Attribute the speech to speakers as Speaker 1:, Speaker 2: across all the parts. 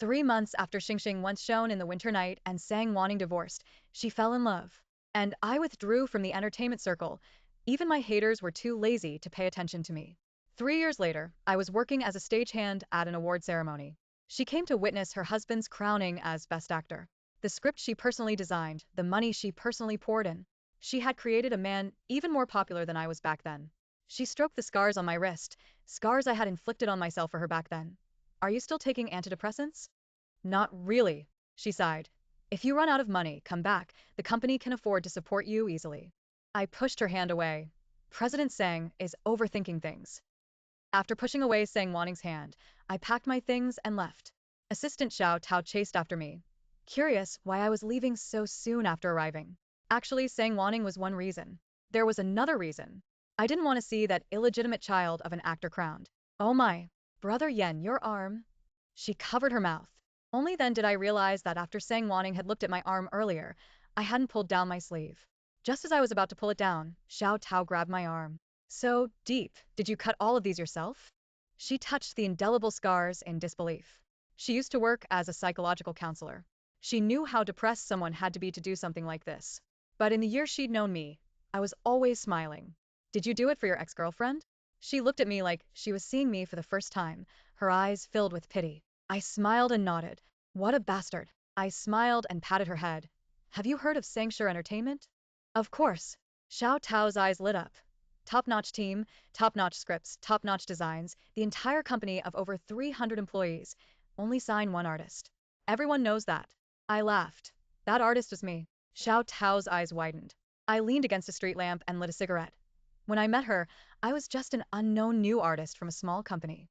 Speaker 1: 3 months after Xingxing once shone in the winter night and sang Wanting divorced, she fell in love. And I withdrew from the entertainment circle. Even my haters were too lazy to pay attention to me. 3 years later, I was working as a stagehand at an award ceremony. She came to witness her husband's crowning as Best Actor. The script she personally designed, the money she personally poured in. She had created a man even more popular than I was back then. She stroked the scars on my wrist, scars I had inflicted on myself for her back then. Are you still taking antidepressants? Not really, she sighed. If you run out of money, come back. The company can afford to support you easily. I pushed her hand away. President Sang is overthinking things. After pushing away Sang Wanning's hand, I packed my things and left. Assistant Xiao Tao chased after me, curious why I was leaving so soon after arriving. Actually, Sang Wanning was one reason. There was another reason. I didn't want to see that illegitimate child of an actor crowned. Oh my, brother Yen, your arm. She covered her mouth. Only then did I realize that after Sang Wanning had looked at my arm earlier, I hadn't pulled down my sleeve. Just as I was about to pull it down, Xiao Tao grabbed my arm. So deep, did you cut all of these yourself? She touched the indelible scars in disbelief. She used to work as a psychological counselor. She knew how depressed someone had to be to do something like this. But in the years she'd known me, I was always smiling. Did you do it for your ex-girlfriend? She looked at me like she was seeing me for the first time, her eyes filled with pity. I smiled and nodded. What a bastard. I smiled and patted her head. Have you heard of Sancture Entertainment? Of course. Xiao Tao's eyes lit up. Top-notch team, top-notch scripts, top-notch designs, the entire company of over 300 employees. Only sign one artist. Everyone knows that. I laughed. That artist was me. Xiao Tao's eyes widened. I leaned against a street lamp and lit a cigarette. When I met her, I was just an unknown new artist from a small company.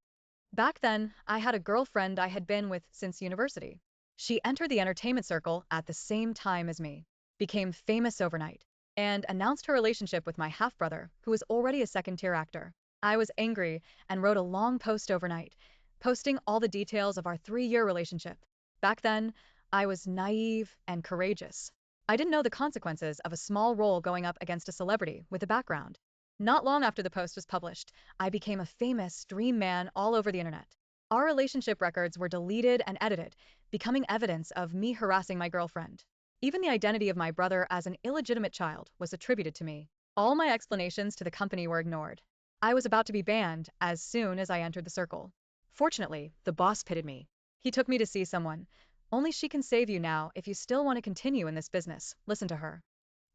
Speaker 1: Back then, I had a girlfriend I had been with since university. She entered the entertainment circle at the same time as me, became famous overnight, and announced her relationship with my half-brother, who was already a second-tier actor. I was angry and wrote a long post overnight, posting all the details of our 3-year relationship. Back then, I was naive and courageous. I didn't know the consequences of a small role going up against a celebrity with a background. Not long after the post was published, I became a famous dream man all over the internet. Our relationship records were deleted and edited, becoming evidence of me harassing my girlfriend. Even the identity of my brother as an illegitimate child was attributed to me. All my explanations to the company were ignored. I was about to be banned as soon as I entered the circle. Fortunately, the boss pitied me. He took me to see someone. Only she can save you now if you still want to continue in this business. Listen to her.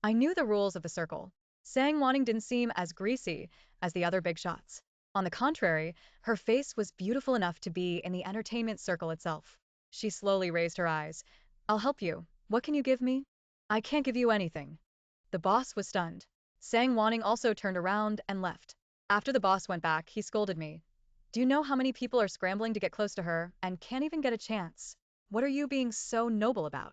Speaker 1: I knew the rules of the circle. Sang Wanning didn't seem as greasy as the other big shots. On the contrary, her face was beautiful enough to be in the entertainment circle itself. She slowly raised her eyes. I'll help you. What can you give me? I can't give you anything. The boss was stunned. Sang Wanning also turned around and left. After the boss went back, he scolded me. Do you know how many people are scrambling to get close to her and can't even get a chance? What are you being so noble about?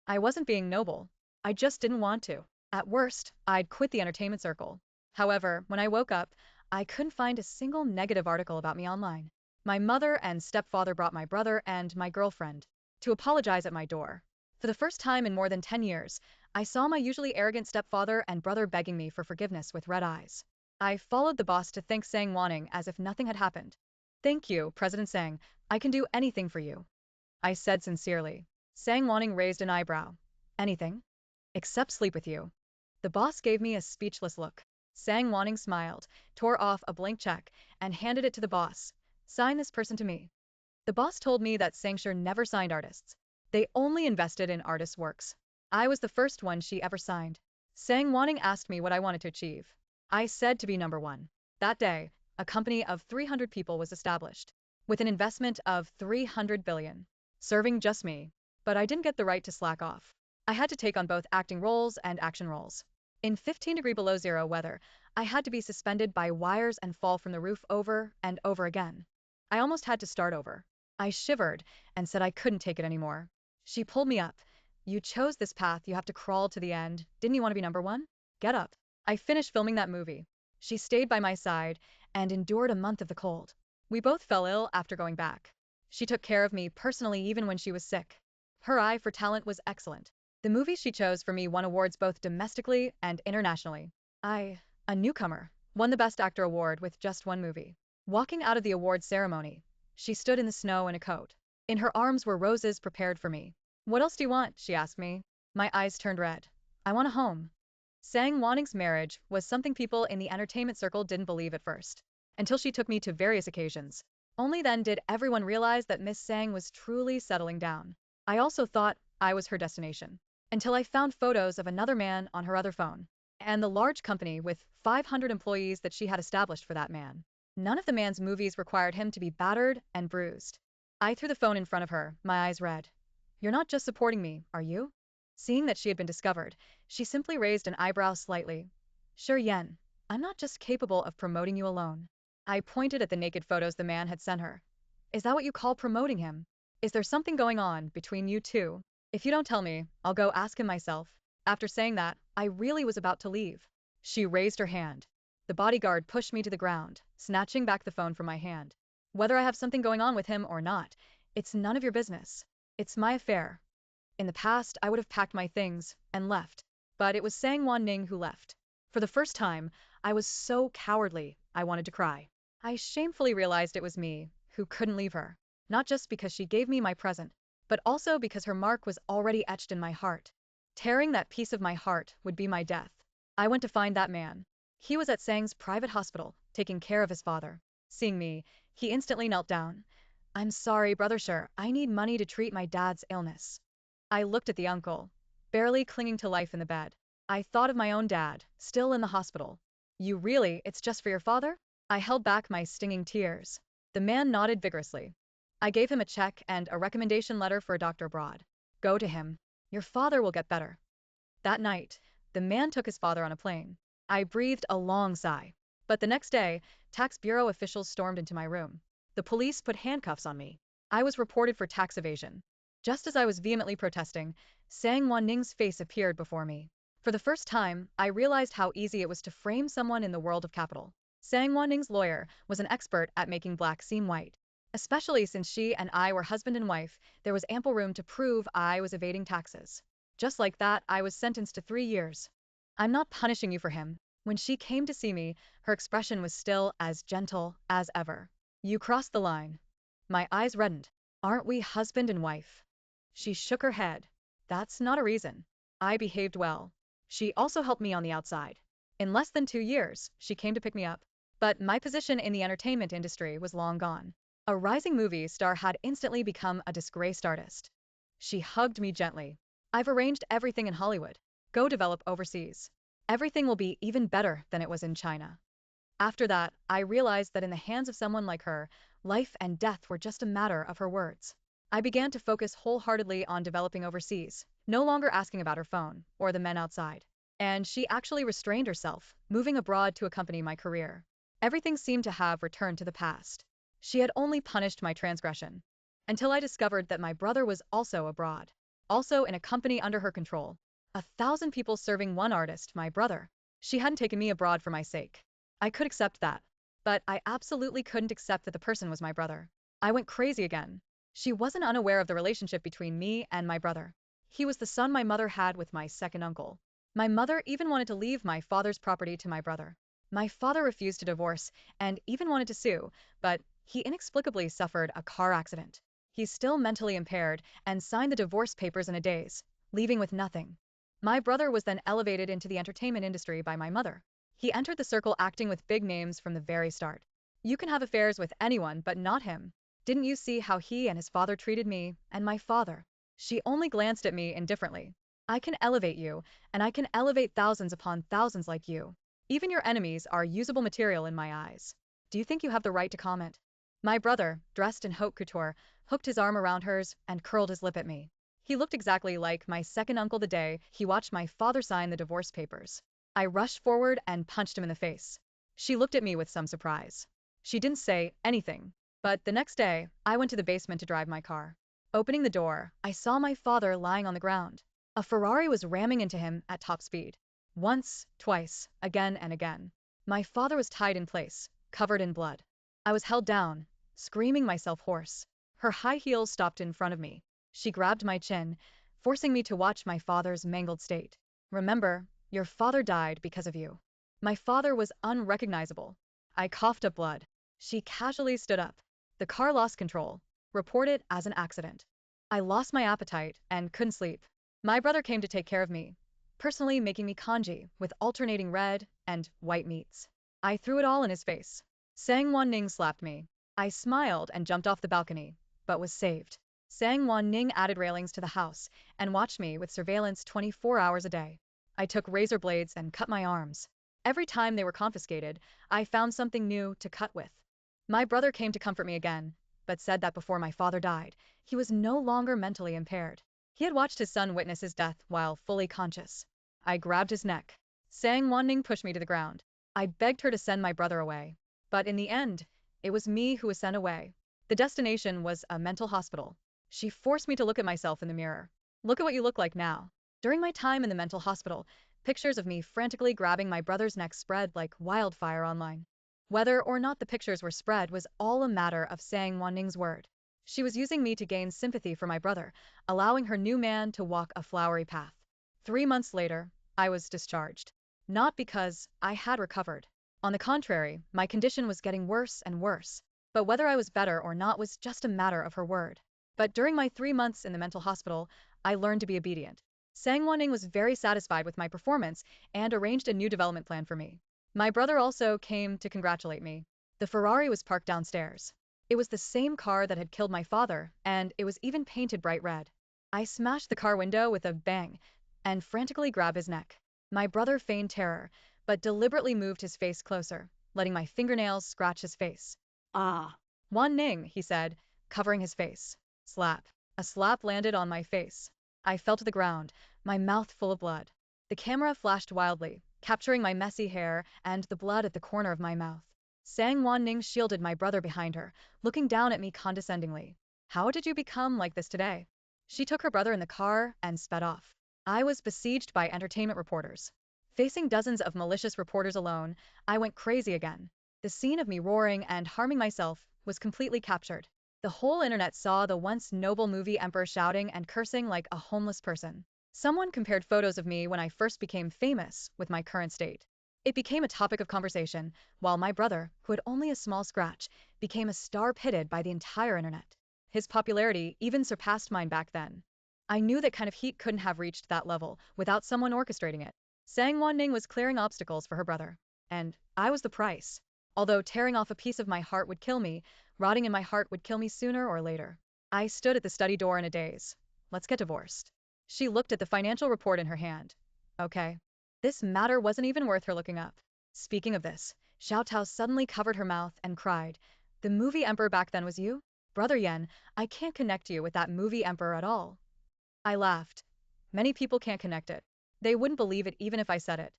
Speaker 1: I wasn't being noble. I just didn't want to. At worst, I'd quit the entertainment circle. However, when I woke up, I couldn't find a single negative article about me online. My mother and stepfather brought my brother and my girlfriend to apologize at my door. For the first time in more than 10 years, I saw my usually arrogant stepfather and brother begging me for forgiveness with red eyes. I followed the boss to thank Sang Wanning as if nothing had happened. Thank you, President Sang. I can do anything for you. I said sincerely. Sang Wanning raised an eyebrow. Anything? Except sleep with you. The boss gave me a speechless look. Sang Wanning smiled, tore off a blank check, and handed it to the boss. Sign this person to me. The boss told me that Sancture never signed artists. They only invested in artists' works. I was the first one she ever signed. Sang Wanning asked me what I wanted to achieve. I said to be number one. That day, a company of 300 people was established, with an investment of 300 billion, serving just me. But I didn't get the right to slack off. I had to take on both acting roles and action roles. In 15-degree below zero weather, I had to be suspended by wires and fall from the roof over and over again. I almost had to start over. I shivered and said I couldn't take it anymore. She pulled me up. You chose this path, you have to crawl to the end. Didn't you want to be number one? Get up. I finished filming that movie. She stayed by my side and endured a month of the cold. We both fell ill after going back. She took care of me personally even when she was sick. Her eye for talent was excellent. The movie she chose for me won awards both domestically and internationally. I, a newcomer, won the Best Actor award with just one movie. Walking out of the awards ceremony, she stood in the snow in a coat. In her arms were roses prepared for me. What else do you want? She asked me. My eyes turned red. I want a home. Saying Wanning's marriage was something people in the entertainment circle didn't believe at first, until she took me to various occasions. Only then did everyone realize that Miss Sang was truly settling down. I also thought I was her destination, until I found photos of another man on her other phone, and the large company with 500 employees that she had established for that man. None of the man's movies required him to be battered and bruised. I threw the phone in front of her, my eyes red. You're not just supporting me, are you? Seeing that she had been discovered, she simply raised an eyebrow slightly. Sure, Yen. I'm not just capable of promoting you alone. I pointed at the naked photos the man had sent her. Is that what you call promoting him? Is there something going on between you two? If you don't tell me, I'll go ask him myself. After saying that, I really was about to leave. She raised her hand. The bodyguard pushed me to the ground, snatching back the phone from my hand. Whether I have something going on with him or not, it's none of your business. It's my affair. In the past, I would have packed my things and left, but it was Sang Wanning who left. For the first time, I was so cowardly, I wanted to cry. I shamefully realized it was me who couldn't leave her, not just because she gave me my present, but also because her mark was already etched in my heart. Tearing that piece of my heart would be my death. I went to find that man. He was at Sang's private hospital, taking care of his father. Seeing me, he instantly knelt down. I'm sorry, Brother Sher, I need money to treat my dad's illness. I looked at the uncle, barely clinging to life in the bed. I thought of my own dad, still in the hospital. It's just for your father? I held back my stinging tears. The man nodded vigorously. I gave him a check and a recommendation letter for a doctor abroad. Go to him. Your father will get better. That night, the man took his father on a plane. I breathed a long sigh. But the next day, tax bureau officials stormed into my room. The police put handcuffs on me. I was reported for tax evasion. Just as I was vehemently protesting, Sang Wanning's face appeared before me. For the first time, I realized how easy it was to frame someone in the world of capital. Sang Wanning's lawyer was an expert at making black seem white. Especially since she and I were husband and wife, there was ample room to prove I was evading taxes. Just like that, I was sentenced to 3 years. I'm not punishing you for him. When she came to see me, her expression was still as gentle as ever. You crossed the line. My eyes reddened. Aren't we husband and wife? She shook her head. That's not a reason. I behaved well. She also helped me on the outside. In less than 2 years, she came to pick me up. But my position in the entertainment industry was long gone. A rising movie star had instantly become a disgraced artist. She hugged me gently. I've arranged everything in Hollywood. Go develop overseas. Everything will be even better than it was in China. After that, I realized that in the hands of someone like her, life and death were just a matter of her words. I began to focus wholeheartedly on developing overseas, no longer asking about her phone or the men outside. And she actually restrained herself, moving abroad to accompany my career. Everything seemed to have returned to the past. She had only punished my transgression. Until I discovered that my brother was also abroad, also in a company under her control. 1,000 people serving one artist, my brother. She hadn't taken me abroad for my sake. I could accept that. But I absolutely couldn't accept that the person was my brother. I went crazy again. She wasn't unaware of the relationship between me and my brother. He was the son my mother had with my second uncle. My mother even wanted to leave my father's property to my brother. My father refused to divorce and even wanted to sue, but he inexplicably suffered a car accident. He's still mentally impaired and signed the divorce papers in a daze, leaving with nothing. My brother was then elevated into the entertainment industry by my mother. He entered the circle acting with big names from the very start. You can have affairs with anyone, but not him. Didn't you see how he and his father treated me and my father? She only glanced at me indifferently. I can elevate you, and I can elevate thousands upon thousands like you. Even your enemies are usable material in my eyes. Do you think you have the right to comment? My brother, dressed in haute couture, hooked his arm around hers and curled his lip at me. He looked exactly like my second uncle the day he watched my father sign the divorce papers. I rushed forward and punched him in the face. She looked at me with some surprise. She didn't say anything. But the next day, I went to the basement to drive my car. Opening the door, I saw my father lying on the ground. A Ferrari was ramming into him at top speed. Once, twice, again and again. My father was tied in place, covered in blood. I was held down, screaming myself hoarse. Her high heels stopped in front of me. She grabbed my chin, forcing me to watch my father's mangled state. Remember, your father died because of you. My father was unrecognizable. I coughed up blood. She casually stood up. The car lost control, report it as an accident. I lost my appetite and couldn't sleep. My brother came to take care of me, personally making me congee with alternating red and white meats. I threw it all in his face. Sang Wanning slapped me. I smiled and jumped off the balcony, but was saved. Sang Wanning added railings to the house and watched me with surveillance 24 hours a day. I took razor blades and cut my arms. Every time they were confiscated, I found something new to cut with. My brother came to comfort me again, but said that before my father died, he was no longer mentally impaired. He had watched his son witness his death while fully conscious. I grabbed his neck. Sang Wanning pushed me to the ground. I begged her to send my brother away. But in the end, it was me who was sent away. The destination was a mental hospital. She forced me to look at myself in the mirror. Look at what you look like now. During my time in the mental hospital, pictures of me frantically grabbing my brother's neck spread like wildfire online. Whether or not the pictures were spread was all a matter of Sang Wanning's word. She was using me to gain sympathy for my brother, allowing her new man to walk a flowery path. 3 months later, I was discharged. Not because I had recovered. On the contrary, my condition was getting worse and worse. But whether I was better or not was just a matter of her word. But during my 3 months in the mental hospital, I learned to be obedient. Sang Wanning was very satisfied with my performance and arranged a new development plan for me. My brother also came to congratulate me. The Ferrari was parked downstairs. It was the same car that had killed my father, and it was even painted bright red. I smashed the car window with a bang and frantically grabbed his neck. My brother feigned terror, but deliberately moved his face closer, letting my fingernails scratch his face. Ah. Wanning, he said, covering his face. Slap. A slap landed on my face. I fell to the ground, my mouth full of blood. The camera flashed wildly, capturing my messy hair and the blood at the corner of my mouth. Sang Wanning shielded my brother behind her, looking down at me condescendingly. How did you become like this today? She took her brother in the car and sped off. I was besieged by entertainment reporters. Facing dozens of malicious reporters alone, I went crazy again. The scene of me roaring and harming myself was completely captured. The whole internet saw the once noble movie emperor shouting and cursing like a homeless person. Someone compared photos of me when I first became famous with my current state. It became a topic of conversation, while my brother, who had only a small scratch, became a star pitted by the entire internet. His popularity even surpassed mine back then. I knew that kind of heat couldn't have reached that level without someone orchestrating it. Sang Wanning was clearing obstacles for her brother, and I was the price. Although tearing off a piece of my heart would kill me, rotting in my heart would kill me sooner or later. I stood at the study door in a daze. Let's get divorced. She looked at the financial report in her hand. Okay. This matter wasn't even worth her looking up. Speaking of this, Xiao Tao suddenly covered her mouth and cried. The movie emperor back then was you? Brother Yen, I can't connect you with that movie emperor at all. I laughed. Many people can't connect it. They wouldn't believe it even if I said it.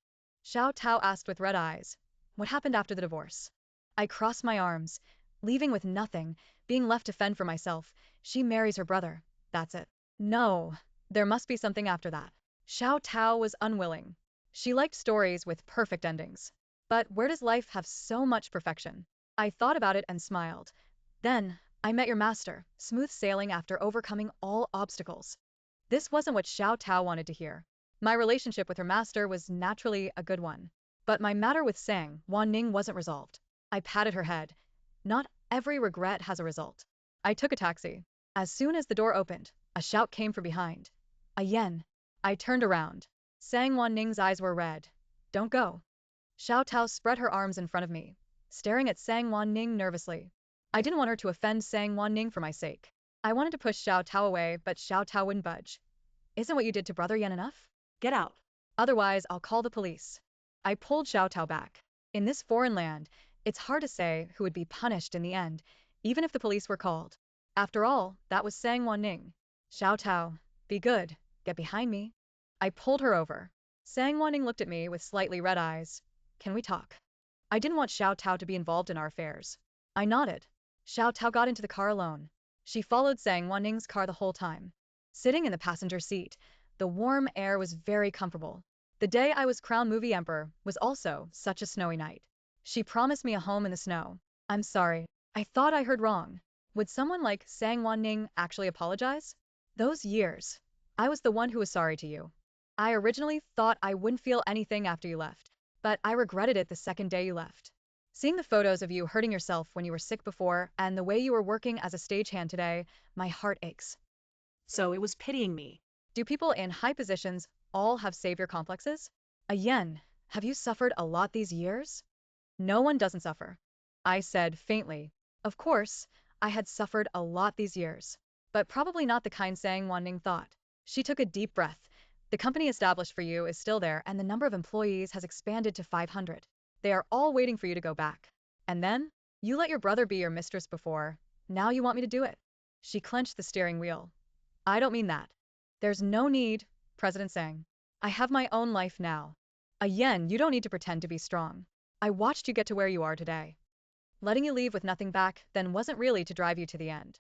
Speaker 1: Xiao Tao asked with red eyes. What happened after the divorce? I crossed my arms, leaving with nothing, being left to fend for myself. She marries her brother. That's it. No, there must be something after that. Xiao Tao was unwilling. She liked stories with perfect endings. But where does life have so much perfection? I thought about it and smiled. Then, I met your master, smooth sailing after overcoming all obstacles. This wasn't what Xiao Tao wanted to hear. My relationship with her master was naturally a good one. But my matter with Sang Wanning wasn't resolved. I patted her head. Not every regret has a result. I took a taxi. As soon as the door opened, a shout came from behind. A yen. I turned around. Sang Wanning's eyes were red. Don't go. Xiao Tao spread her arms in front of me, staring at Sang Wanning nervously. I didn't want her to offend Sang Wanning for my sake. I wanted to push Xiao Tao away, but Xiao Tao wouldn't budge. Isn't what you did to Brother Yen enough? Get out. Otherwise, I'll call the police. I pulled Xiao Tao back. In this foreign land, it's hard to say who would be punished in the end, even if the police were called. After all, that was Sang Wanning. Xiao Tao, be good. Get behind me. I pulled her over. Sang Wanning looked at me with slightly red eyes. Can we talk? I didn't want Xiao Tao to be involved in our affairs. I nodded. Xiao Tao got into the car alone. She followed Sang Wanning's car the whole time. Sitting in the passenger seat, the warm air was very comfortable. The day I was crowned movie emperor was also such a snowy night. She promised me a home in the snow. I'm sorry. I thought I heard wrong. Would someone like Sang Wanning actually apologize? Those years. I was the one who was sorry to you. I originally thought I wouldn't feel anything after you left, but I regretted it the second day you left. Seeing the photos of you hurting yourself when you were sick before and the way you were working as a stagehand today, my heart aches.
Speaker 2: So it was pitying me.
Speaker 1: Do people in high positions all have savior complexes? Yen, have you suffered a lot these years? No one doesn't suffer. I said faintly. Of course, I had suffered a lot these years. But probably not the kind saying Wanning thought. She took a deep breath. The company established for you is still there and the number of employees has expanded to 500. They are all waiting for you to go back. And then? You let your brother be your mistress before. Now you want me to do it. She clenched the steering wheel. I don't mean that. There's no need, President sang. I have my own life now. Yen, you don't need to pretend to be strong. I watched you get to where you are today. Letting you leave with nothing back then wasn't really to drive you to the end.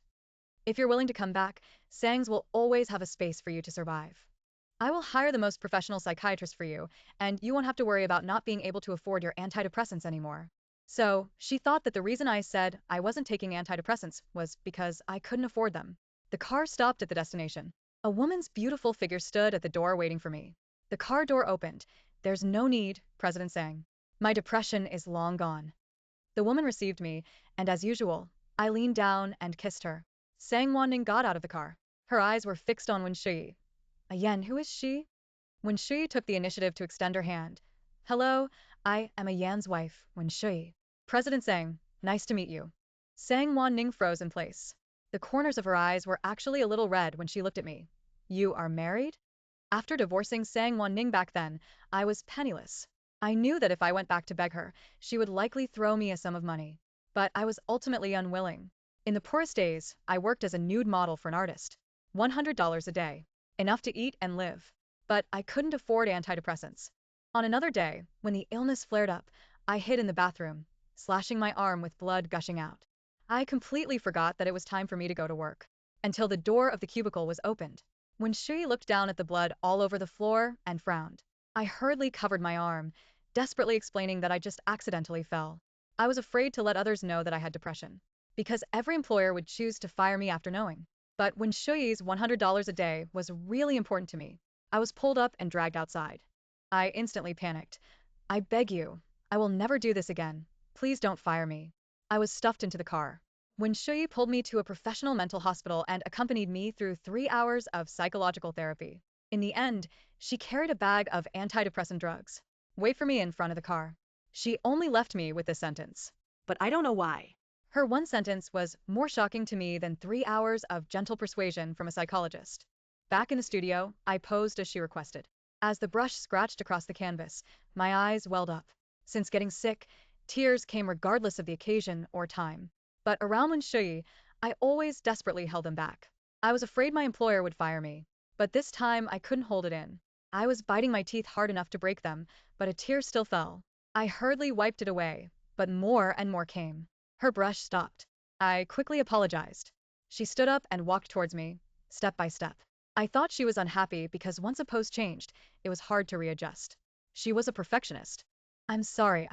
Speaker 1: If you're willing to come back, Sangs will always have a space for you to survive. I will hire the most professional psychiatrist for you, and you won't have to worry about not being able to afford your antidepressants anymore. So, she thought that the reason I said I wasn't taking antidepressants was because I couldn't afford them. The car stopped at the destination. A woman's beautiful figure stood at the door waiting for me. The car door opened. There's no need, President sang. My depression is long gone. The woman received me, and as usual, I leaned down and kissed her. Sang Wanning got out of the car. Her eyes were fixed on Wen Shui. Yen, who is she? Wen Shui took the initiative to extend her hand. Hello, I am Yan's wife, Wen Shui. President Sang, nice to meet you. Sang Wanning froze in place. The corners of her eyes were actually a little red when she looked at me. You are married? After divorcing Sang Wanning back then, I was penniless. I knew that if I went back to beg her, she would likely throw me a sum of money. But I was ultimately unwilling. In the poorest days, I worked as a nude model for an artist. $100 a day. Enough to eat and live. But I couldn't afford antidepressants. On another day, when the illness flared up, I hid in the bathroom, slashing my arm with blood gushing out. I completely forgot that it was time for me to go to work. Until the door of the cubicle was opened. When Shui looked down at the blood all over the floor and frowned. I hurriedly covered my arm, desperately explaining that I just accidentally fell. I was afraid to let others know that I had depression, because every employer would choose to fire me after knowing. But when Shui's $100 a day was really important to me, I was pulled up and dragged outside. I instantly panicked. I beg you, I will never do this again. Please don't fire me. I was stuffed into the car. When Shui pulled me to a professional mental hospital and accompanied me through 3 hours of psychological therapy. In the end, she carried a bag of antidepressant drugs. Wait for me in front of the car. She only left me with this sentence.
Speaker 2: But I don't know why.
Speaker 1: Her one sentence was more shocking to me than 3 hours of gentle persuasion from a psychologist. Back in the studio, I posed as she requested. As the brush scratched across the canvas, my eyes welled up. Since getting sick, tears came regardless of the occasion or time. But around Wen Shui, I always desperately held them back. I was afraid my employer would fire me. But this time I couldn't hold it in. I was biting my teeth hard enough to break them, but a tear still fell. I hurriedly wiped it away, but more and more came. Her brush stopped. I quickly apologized. She stood up and walked towards me, step by step. I thought she was unhappy because once a pose changed, it was hard to readjust. She was a perfectionist. I'm sorry.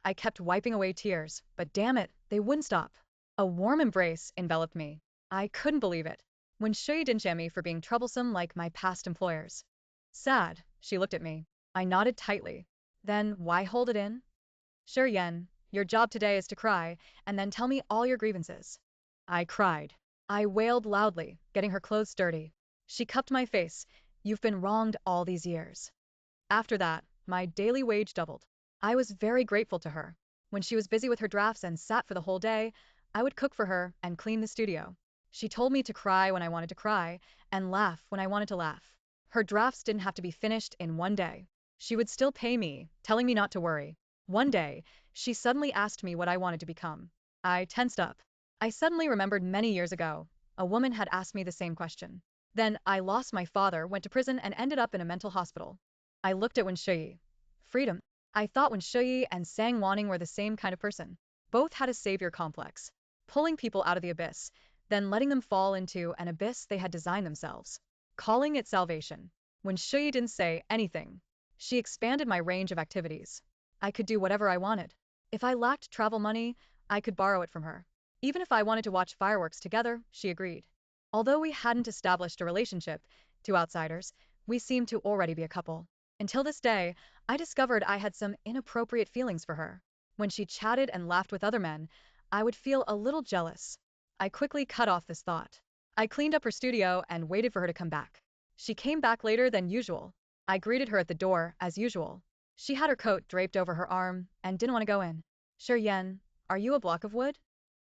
Speaker 1: I kept wiping away tears, but damn it, they wouldn't stop. A warm embrace enveloped me. I couldn't believe it. When Shui didn't shame me for being troublesome like my past employers. Sad, she looked at me. I nodded tightly. Then why hold it in? Sure, Yen, your job today is to cry, and then tell me all your grievances. I cried. I wailed loudly, getting her clothes dirty. She cupped my face. You've been wronged all these years. After that, my daily wage doubled. I was very grateful to her. When she was busy with her drafts and sat for the whole day, I would cook for her and clean the studio. She told me to cry when I wanted to cry, and laugh when I wanted to laugh. Her drafts didn't have to be finished in one day. She would still pay me, telling me not to worry. One day, she suddenly asked me what I wanted to become. I tensed up. I suddenly remembered many years ago, a woman had asked me the same question. Then I lost my father, went to prison, and ended up in a mental hospital. I looked at Wen Shui. Freedom. I thought Wen Shui and Sang Wanning were the same kind of person. Both had a savior complex, pulling people out of the abyss, then letting them fall into an abyss they had designed themselves, calling it salvation. When Shui didn't say anything, she expanded my range of activities. I could do whatever I wanted. If I lacked travel money, I could borrow it from her. Even if I wanted to watch fireworks together, she agreed. Although we hadn't established a relationship, to outsiders, we seemed to already be a couple. Until this day, I discovered I had some inappropriate feelings for her. When she chatted and laughed with other men, I would feel a little jealous. I quickly cut off this thought. I cleaned up her studio and waited for her to come back. She came back later than usual. I greeted her at the door, as usual. She had her coat draped over her arm and didn't want to go in. Sure Yen, are you a block of wood?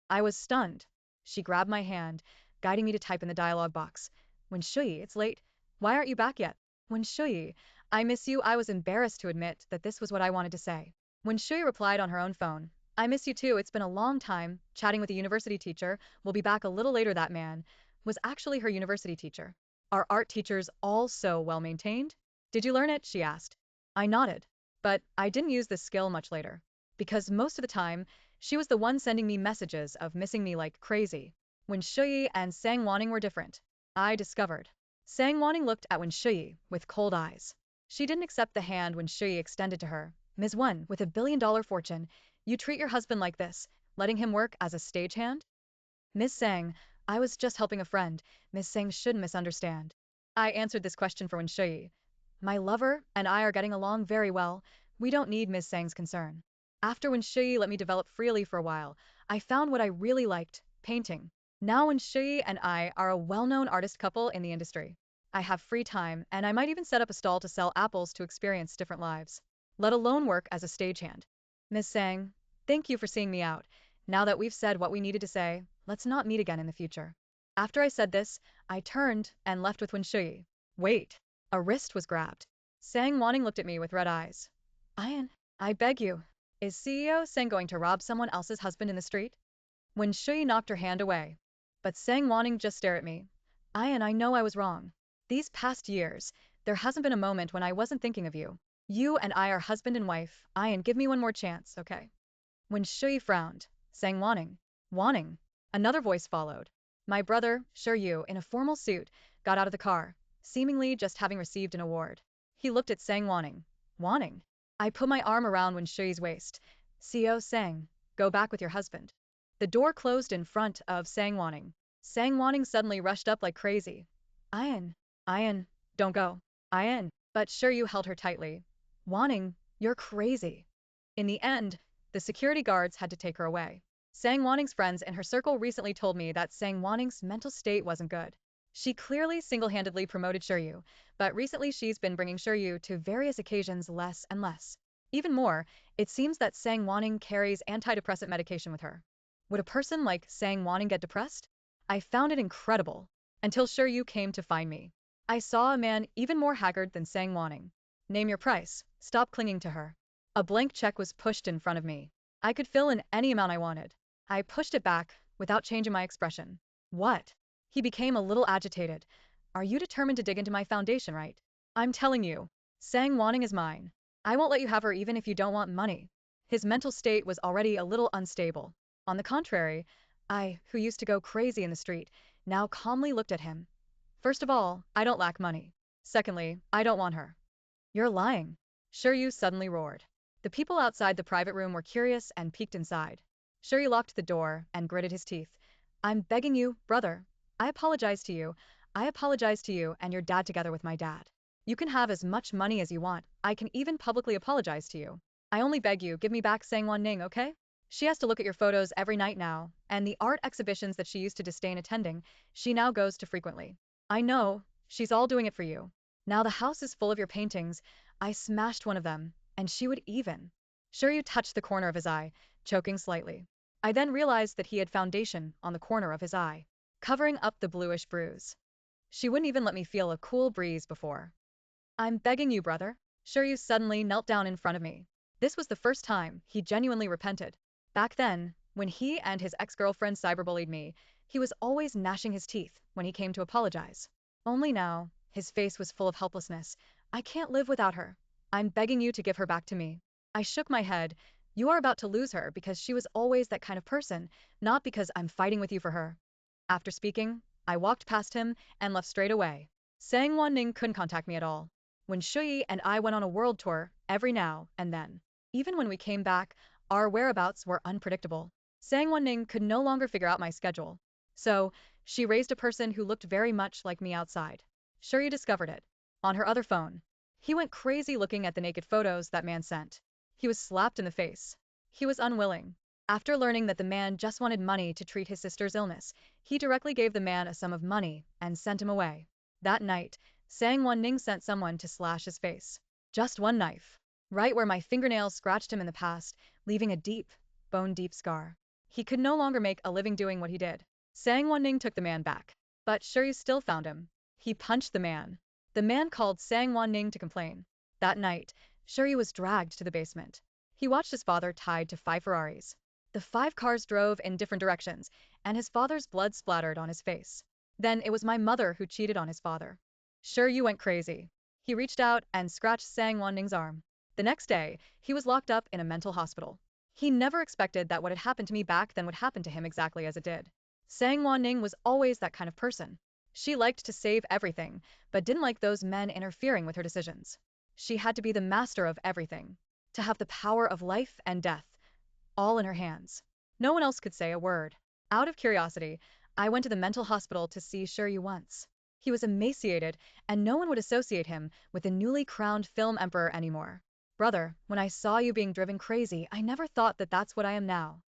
Speaker 1: I was stunned. She grabbed my hand, guiding me to type in the dialogue box. When Shuyi, it's late. Why aren't you back yet? When Shuyi, I miss you. I was embarrassed to admit that this was what I wanted to say. When Shuyi replied on her own phone, I miss you too. It's been a long time, chatting with a university teacher. We'll be back a little later. That man was actually her university teacher. Are art teachers all so well maintained? Did you learn it? She asked. I nodded. But I didn't use this skill much later. Because most of the time, she was the one sending me messages of missing me like crazy. When Shuyi and Sang Wanning were different, I discovered. Sang Wanning looked at Wen Shuyi with cold eyes. She didn't accept the hand Wen Shuyi extended to her. Ms. Wen, with $1 billion fortune, you treat your husband like this, letting him work as a stagehand? Ms. Sang, I was just helping a friend. Ms. Sang should misunderstand. I answered this question for Wen Shuyi. My lover and I are getting along very well. We don't need Ms. Sang's concern. After Wen Shuyi let me develop freely for a while, I found what I really liked, painting. Now Wen Shuyi and I are a well-known artist couple in the industry. I have free time, and I might even set up a stall to sell apples to experience different lives, let alone work as a stagehand. Ms. Sang, thank you for seeing me out. Now that we've said what we needed to say, let's not meet again in the future. After I said this, I turned and left with Wen Shuyi. Wait. A wrist was grabbed. Sang Wanning looked at me with red eyes. Ian, I beg you. Is CEO Sang going to rob someone else's husband in the street? Wen Shuyi knocked her hand away. But Sang Wanning just stared at me. Ian, I know I was wrong. These past years, there hasn't been a moment when I wasn't thinking of you. You and I are husband and wife. Ian, give me one more chance, okay? Wen Shuyi frowned. Sang Wanning. Wanning. Another voice followed. My brother, Shiryu, in a formal suit, got out of the car, seemingly just having received an award. He looked at Sang Wanning. Wanning. I put my arm around Wen Shuy's waist. CEO Sang, go back with your husband. The door closed in front of Sang Wanning. Sang Wanning suddenly rushed up like crazy. Ian, don't go. Ian. But Shiryu held her tightly. Wanning, you're crazy. In the end, the security guards had to take her away. Sang Wanning's friends in her circle recently told me that Sang Wanning's mental state wasn't good. She clearly single-handedly promoted Shiryu, but recently she's been bringing Shiryu to various occasions less and less. Even more, it seems that Sang Wanning carries antidepressant medication with her. Would a person like Sang Wanning get depressed? I found it incredible. Until Shiryu came to find me. I saw a man even more haggard than Sang Wanning. Name your price. Stop clinging to her. A blank check was pushed in front of me. I could fill in any amount I wanted. I pushed it back, without changing my expression. What? He became a little agitated. Are you determined to dig into my foundation, right? I'm telling you. Sang Wanning is mine. I won't let you have her even if you don't want money. His mental state was already a little unstable. On the contrary, I, who used to go crazy in the street, now calmly looked at him. First of all, I don't lack money. Secondly, I don't want her. You're lying. Shiryu suddenly roared. The people outside the private room were curious and peeked inside. Shiryu locked the door and gritted his teeth. I'm begging you, brother. I apologize to you. I apologize to you and your dad together with my dad. You can have as much money as you want. I can even publicly apologize to you. I only beg you, give me back Sang Wanning, okay? She has to look at your photos every night now, and the art exhibitions that she used to disdain attending, she now goes to frequently. I know, she's all doing it for you. Now the house is full of your paintings. I smashed one of them, and she would even. Shiryu touched the corner of his eye, choking slightly. I then realized that he had foundation on the corner of his eye, covering up the bluish bruise. She wouldn't even let me feel a cool breeze before. I'm begging you, brother. Shiryu suddenly knelt down in front of me. This was the first time he genuinely repented. Back then, when he and his ex-girlfriend cyberbullied me, he was always gnashing his teeth when he came to apologize. Only now, his face was full of helplessness. I can't live without her. I'm begging you to give her back to me. I shook my head. You are about to lose her because she was always that kind of person, not because I'm fighting with you for her. After speaking, I walked past him and left straight away. Sang Wanning couldn't contact me at all. When Shuyi and I went on a world tour, every now and then. Even when we came back, our whereabouts were unpredictable. Sang Wanning could no longer figure out my schedule. So, she raised a person who looked very much like me outside. Shiryu discovered it. On her other phone. He went crazy looking at the naked photos that man sent. He was slapped in the face. He was unwilling. After learning that the man just wanted money to treat his sister's illness, he directly gave the man a sum of money and sent him away. That night, Sang Wanning sent someone to slash his face. Just one knife. Right where my fingernails scratched him in the past, leaving a deep, bone-deep scar. He could no longer make a living doing what he did. Sang Wanning took the man back. But Shuryu still found him. He punched the man. The man called Sang Wanning to complain. That night, Shuryu was dragged to the basement. He watched his father tied to 5 Ferraris. The 5 cars drove in different directions, and his father's blood splattered on his face. Then it was my mother who cheated on his father. Shuryu went crazy. He reached out and scratched Sang Wanning's arm. The next day, he was locked up in a mental hospital. He never expected that what had happened to me back then would happen to him exactly as it did. Sang Wanning was always that kind of person. She liked to save everything, but didn't like those men interfering with her decisions. She had to be the master of everything, to have the power of life and death, all in her hands. No one else could say a word. Out of curiosity, I went to the mental hospital to see Shuryu once. He was emaciated, and no one would associate him with the newly crowned film emperor anymore. Brother, when I saw you being driven crazy, I never thought that that's what I am now.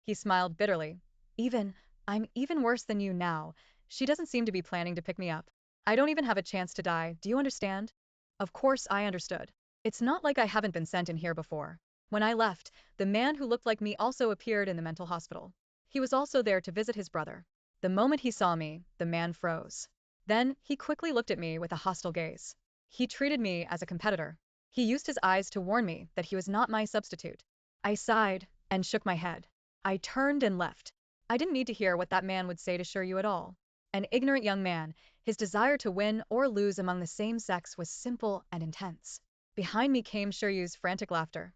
Speaker 1: He smiled bitterly. I'm even worse than you now. She doesn't seem to be planning to pick me up. I don't even have a chance to die, do you understand? Of course I understood. It's not like I haven't been sent in here before. When I left, the man who looked like me also appeared in the mental hospital. He was also there to visit his brother. The moment he saw me, the man froze. Then, he quickly looked at me with a hostile gaze. He treated me as a competitor. He used his eyes to warn me that he was not my substitute. I sighed and shook my head. I turned and left. I didn't need to hear what that man would say to Shuryu at all. An ignorant young man, his desire to win or lose among the same sex was simple and intense. Behind me came Shuryu's frantic laughter.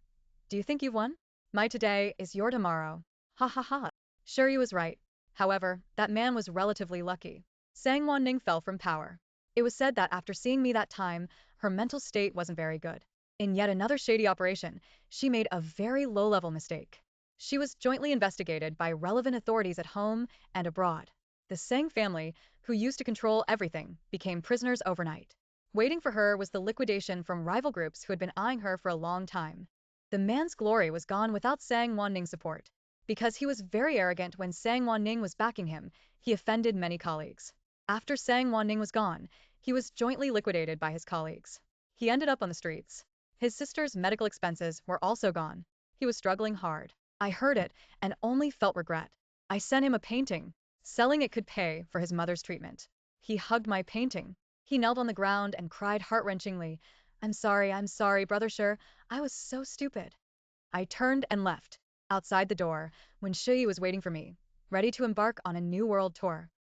Speaker 1: Do you think you've won? My today is your tomorrow. Ha ha ha. Shuryu was right. However, that man was relatively lucky. Sang Wanning fell from power. It was said that after seeing me that time, her mental state wasn't very good. In yet another shady operation, she made a very low-level mistake. She was jointly investigated by relevant authorities at home and abroad. The Sang family, who used to control everything, became prisoners overnight. Waiting for her was the liquidation from rival groups who had been eyeing her for a long time. The man's glory was gone without Sang Wanning's support. Because he was very arrogant when Sang Wanning was backing him, he offended many colleagues. After Sang Wanning was gone, he was jointly liquidated by his colleagues. He ended up on the streets. His sister's medical expenses were also gone. He was struggling hard. I heard it and only felt regret. I sent him a painting. Selling it could pay for his mother's treatment. He hugged my painting. He knelt on the ground and cried heart-wrenchingly, I'm sorry, brother Shur, I was so stupid. I turned and left. Outside the door, when Shuryu was waiting for me, ready to embark on a new world tour.